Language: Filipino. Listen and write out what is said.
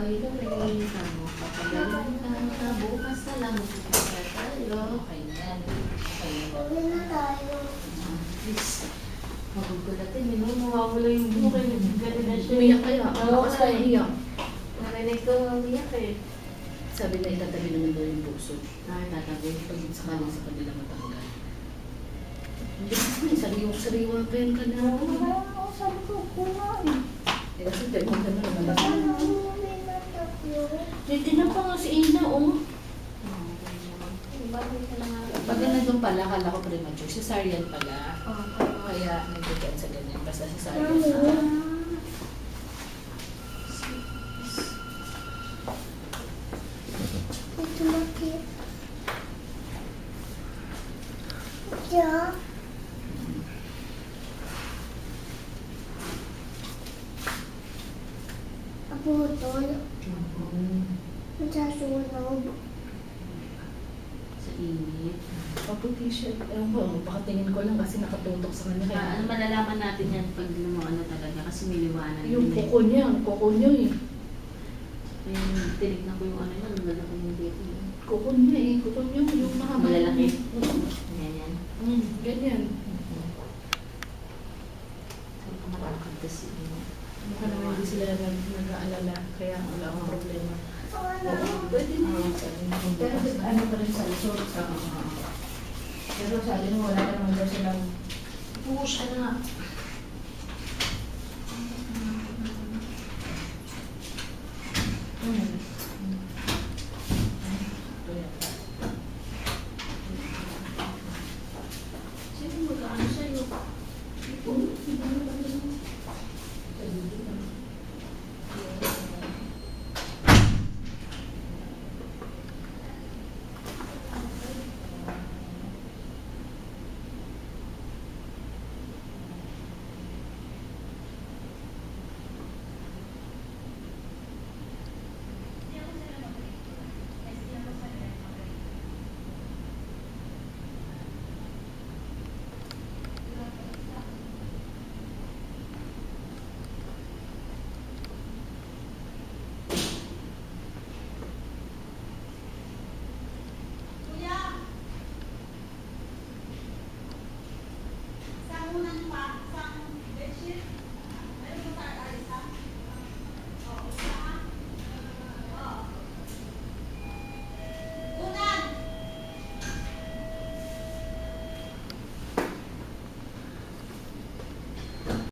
Okay lang, nag-iinita mo. Papagaling ka, bukas na lang. Magpapagala tayo. Okay na yan. Okay na. Uwi na tayo. Please. Magugulatin. Mawawala yung buka. Ganun na siya. Umiyak kaya. Oo, Bakas tayo iyak. narinig ko umiyak eh. Sabi na itatabi naman daw yung puso. Ay, tatabi. Pag sakaling sa kanila matanggal. Hindi naman, sariwa-sariwa pa yan ka na. Sabi ko, kumain. Eh kasi tayo mo gano'n naman. Ano, uwi na tayo. Hindi na pa nga si Ina, oh. Bakit ka na nga? Pag nandun pala, kala ko premature. Cesarean pala. Okay. Kaya nagdadaan sa ganyan. Basta cesarean. Mami. Ito laki. Yeah. Naputol. Masasunog. Sa init. Paputi siya. Ewan ko, pakatingin ko lang kasi nakatutok sa kanya. Kaya ano, malalaman natin yan pag ano talaga kasi may liwanag. Yung yun eh. kuko niya eh. Yung tinignan ko yung ano yun, malaki yung dito. Kuko niya eh. Kuko niya yung mahaba. Malalaki. Mm. Ganyan. Ganyan. Saan ka matakad kasi yun? Mukha naman hindi sila nag-aalala. Kaya wala akong problema. Ano? Pwede na. Pero ano pa rin sa resort. Pero sabi mo wala naman daw silang Push ka na.